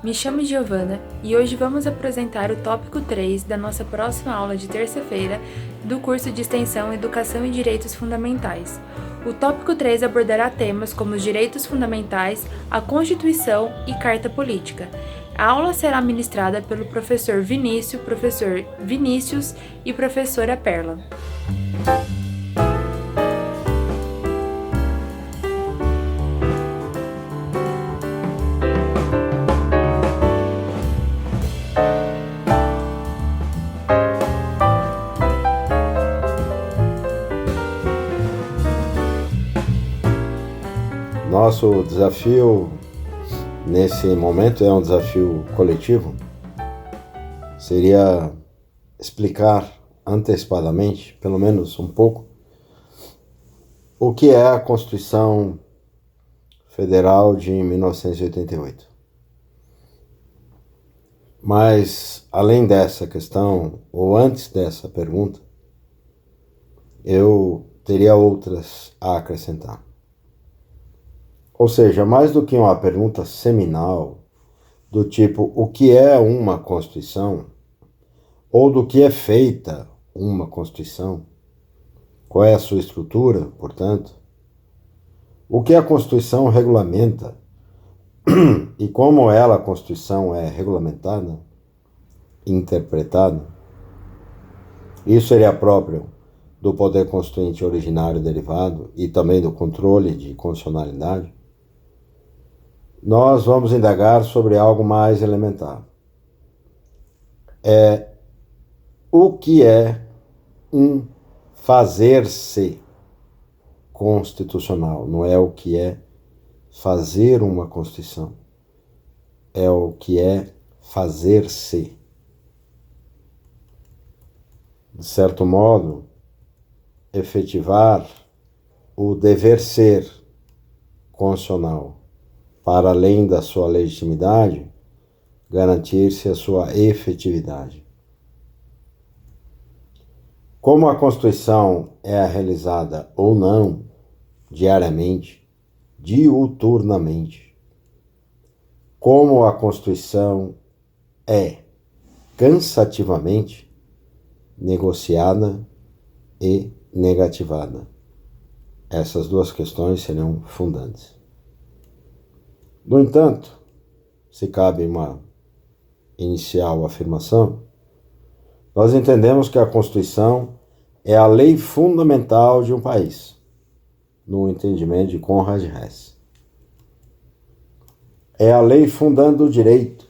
Me chamo Giovana e hoje vamos apresentar o tópico 3 da nossa próxima aula de terça-feira do curso de Extensão Educação e Direitos Fundamentais. O tópico 3 abordará temas como os direitos fundamentais, a Constituição e Carta Política. A aula será ministrada pelo professor Vinícius e professora Perla. Nosso desafio nesse momento é um desafio coletivo. Seria explicar antecipadamente, pelo menos um pouco, o que é a Constituição Federal de 1988. Mas, além dessa questão, ou antes dessa pergunta, eu teria outras a acrescentar. Ou seja, mais do que uma pergunta seminal, do tipo, o que é uma Constituição? Ou do que é feita uma Constituição? Qual é a sua estrutura, portanto? O que a Constituição regulamenta? E como ela, a Constituição, é regulamentada, interpretada? Isso seria próprio do poder constituinte originário derivado e também do controle de constitucionalidade. Nós vamos indagar sobre algo mais elementar. O que é um fazer-se constitucional? Não é o que é fazer uma Constituição. É o que é fazer-se. De certo modo, efetivar o dever ser constitucional. Para além da sua legitimidade, garantir-se a sua efetividade. Como a Constituição é realizada ou não, diariamente, diuturnamente, como a Constituição é cansativamente negociada e negativada. Essas duas questões serão fundantes. No entanto, se cabe uma inicial afirmação, nós entendemos que a Constituição é a lei fundamental de um país, no entendimento de Conrad Hess. É a lei fundando o direito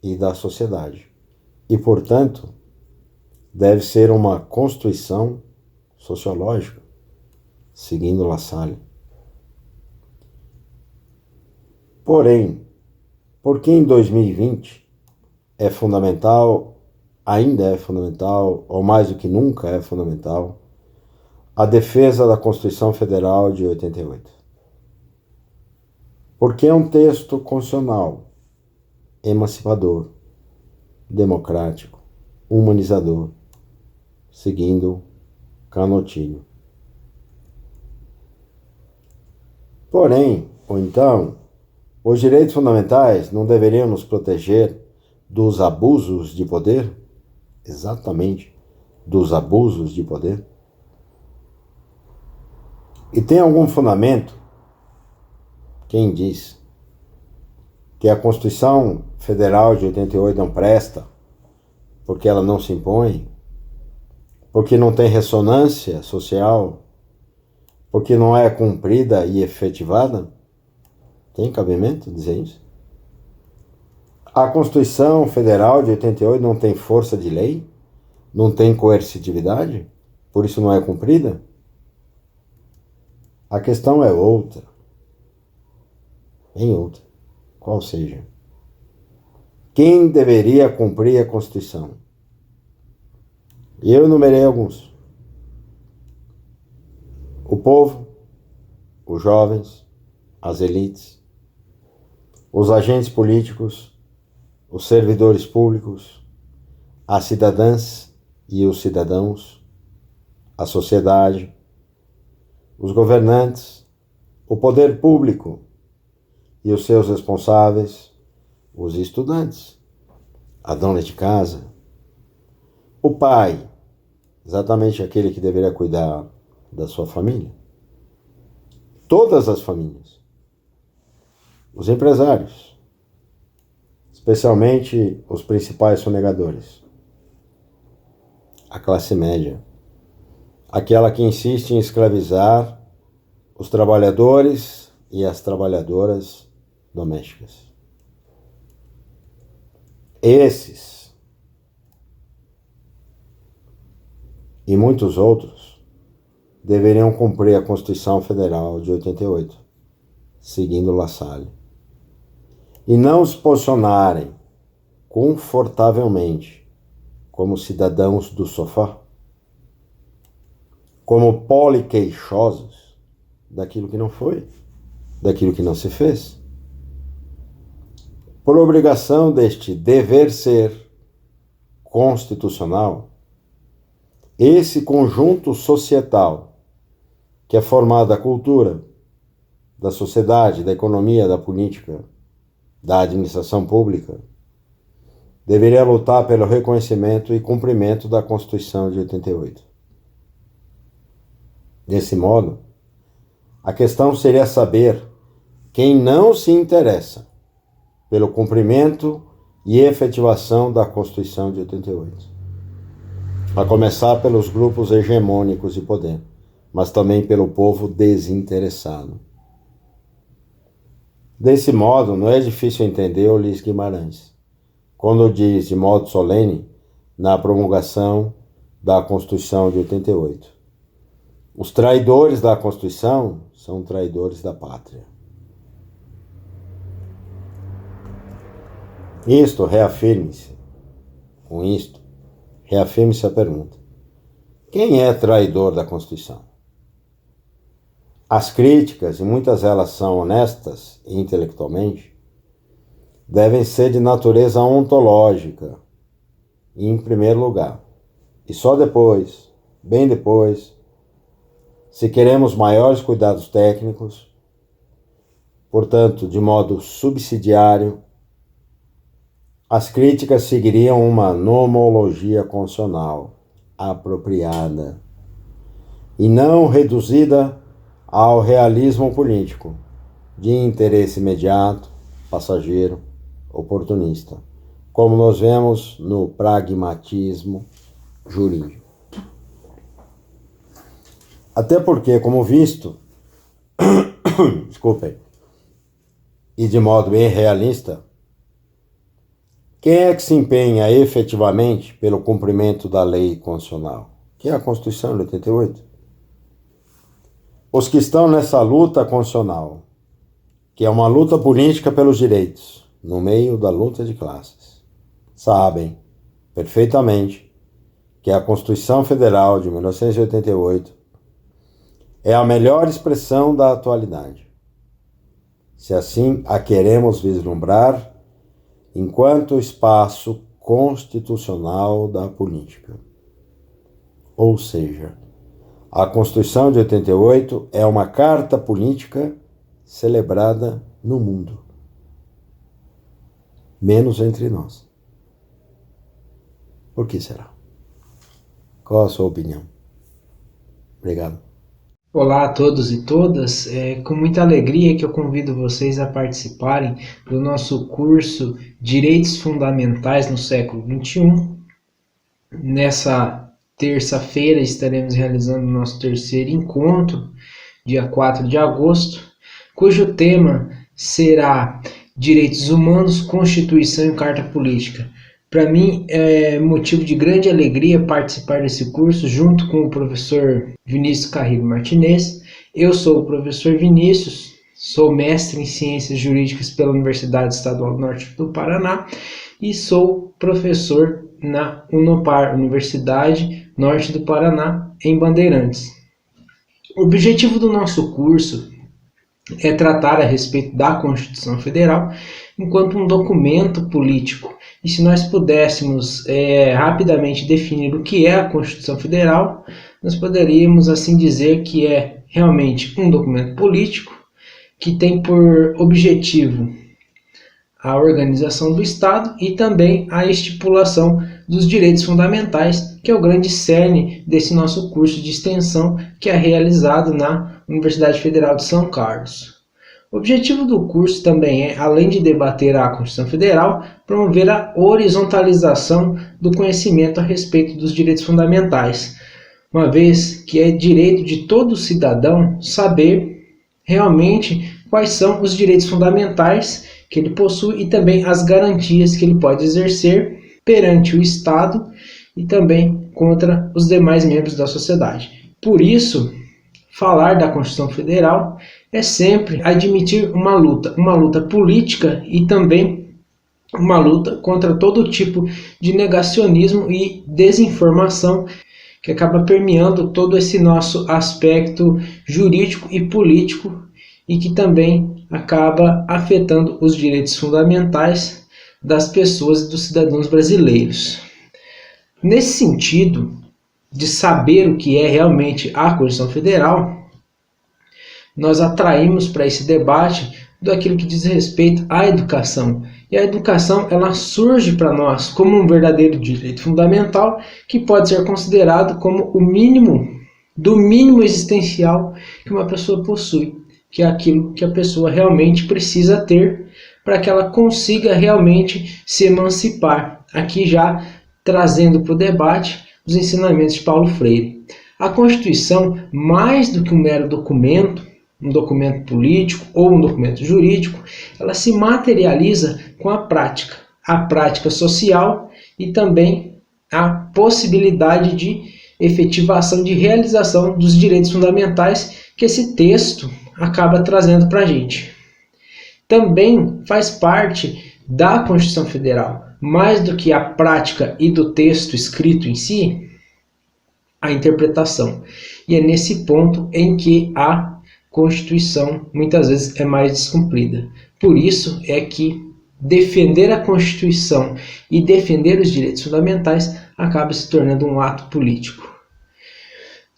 e da sociedade, e, portanto, deve ser uma Constituição sociológica, seguindo La Salle. Porém, porque em 2020 é fundamental, ainda é fundamental, ou mais do que nunca é fundamental, a defesa da Constituição Federal de 88. Porque é um texto constitucional, emancipador, democrático, humanizador, seguindo Canottilho. Porém, ou então, os direitos fundamentais não deveriam nos proteger dos abusos de poder? Exatamente, dos abusos de poder. E tem algum fundamento? Quem diz que a Constituição Federal de 88 não presta porque ela não se impõe? Porque não tem ressonância social? Porque não é cumprida e efetivada? Tem cabimento dizer isso? A Constituição Federal de 88 não tem força de lei? Não tem coercitividade? Por isso não é cumprida? A questão é outra. Em outra. Qual seja? Quem deveria cumprir a Constituição? E eu enumerei alguns. O povo, os jovens, as elites, os agentes políticos, os servidores públicos, as cidadãs e os cidadãos, a sociedade, os governantes, o poder público e os seus responsáveis, Os estudantes, a dona de casa, o pai, exatamente aquele que deveria cuidar da sua família, todas as famílias, os empresários, especialmente os principais sonegadores, a classe média, aquela que insiste em escravizar os trabalhadores e as trabalhadoras domésticas. Esses e muitos outros deveriam cumprir a Constituição Federal de 88, seguindo La Salle, e não se posicionarem confortavelmente como cidadãos do sofá, como poliqueixosos daquilo que não foi, daquilo que não se fez. Por obrigação deste dever ser constitucional, esse conjunto societal que é formado da cultura, da sociedade, da economia, da política, da administração pública, deveria lutar pelo reconhecimento e cumprimento da Constituição de 88. Desse modo, a questão seria saber quem não se interessa pelo cumprimento e efetivação da Constituição de 88. A começar pelos grupos hegemônicos de poder, mas também pelo povo desinteressado. Desse modo, não é difícil entender Ulisses Guimarães, quando diz de modo solene, na promulgação da Constituição de 88, os traidores da Constituição são traidores da pátria. Com isto, reafirme-se a pergunta: quem é traidor da Constituição? As críticas, e muitas delas são honestas intelectualmente, devem ser de natureza ontológica, em primeiro lugar, e só depois, bem depois, se queremos maiores cuidados técnicos, portanto, de modo subsidiário, as críticas seguiriam uma nomologia constitucional apropriada e não reduzida ao realismo político de interesse imediato, passageiro, oportunista, como nós vemos no pragmatismo jurídico. Até porque, como visto, desculpem, e de modo bem realista, quem é que se empenha efetivamente pelo cumprimento da lei constitucional, que é a Constituição de 88? Os que estão nessa luta constitucional, que é uma luta política pelos direitos, no meio da luta de classes, sabem perfeitamente que a Constituição Federal de 1988 é a melhor expressão da atualidade, se assim a queremos vislumbrar enquanto espaço constitucional da política. Ou seja, a Constituição de 88 é uma carta política celebrada no mundo, menos entre nós. Por que será? Qual a sua opinião? Obrigado. Olá a todos e todas, é com muita alegria que eu convido vocês a participarem do nosso curso Direitos Fundamentais no Século XXI. Nessa terça-feira estaremos realizando o nosso terceiro encontro, dia 4 de agosto, cujo tema será Direitos Humanos, Constituição e Carta Política. Para mim é motivo de grande alegria participar desse curso junto com o professor Vinícius Carrillo Martinez. Eu sou o professor Vinícius, sou mestre em Ciências Jurídicas pela Universidade Estadual do Norte do Paraná e sou professor na Unopar, Universidade Norte do Paraná, em Bandeirantes. O objetivo do nosso curso é tratar a respeito da Constituição Federal enquanto um documento político. E se nós pudéssemos rapidamente definir o que é a Constituição Federal, nós poderíamos assim dizer que é realmente um documento político que tem por objetivo a organização do Estado e também a estipulação dos direitos fundamentais, que é o grande cerne desse nosso curso de extensão que é realizado na Universidade Federal de São Carlos. O objetivo do curso também é, além de debater a Constituição Federal, promover a horizontalização do conhecimento a respeito dos direitos fundamentais, uma vez que é direito de todo cidadão saber realmente quais são os direitos fundamentais que ele possui e também as garantias que ele pode exercer perante o Estado e também contra os demais membros da sociedade. Por isso, falar da Constituição Federal é sempre admitir uma luta política e também uma luta contra todo tipo de negacionismo e desinformação que acaba permeando todo esse nosso aspecto jurídico e político e que também acaba afetando os direitos fundamentais das pessoas e dos cidadãos brasileiros. Nesse sentido, de saber o que é realmente a Constituição Federal, nós atraímos para esse debate daquilo que diz respeito à educação. E a educação, ela surge para nós como um verdadeiro direito fundamental que pode ser considerado como o mínimo do mínimo existencial que uma pessoa possui, que é aquilo que a pessoa realmente precisa ter para que ela consiga realmente se emancipar. Aqui já trazendo para o debate os ensinamentos de Paulo Freire. A Constituição, mais do que um mero documento, um documento político ou um documento jurídico, ela se materializa com a prática social e também a possibilidade de efetivação, de realização dos direitos fundamentais que esse texto acaba trazendo para a gente. Também faz parte da Constituição Federal, mais do que a prática e do texto escrito em si, a interpretação. E é nesse ponto em que a Constituição muitas vezes é mais descumprida. Por isso é que defender a Constituição e defender os direitos fundamentais acaba se tornando um ato político.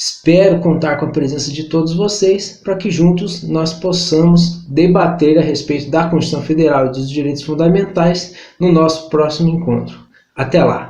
Espero contar com a presença de todos vocês para que juntos nós possamos debater a respeito da Constituição Federal e dos direitos fundamentais no nosso próximo encontro. Até lá!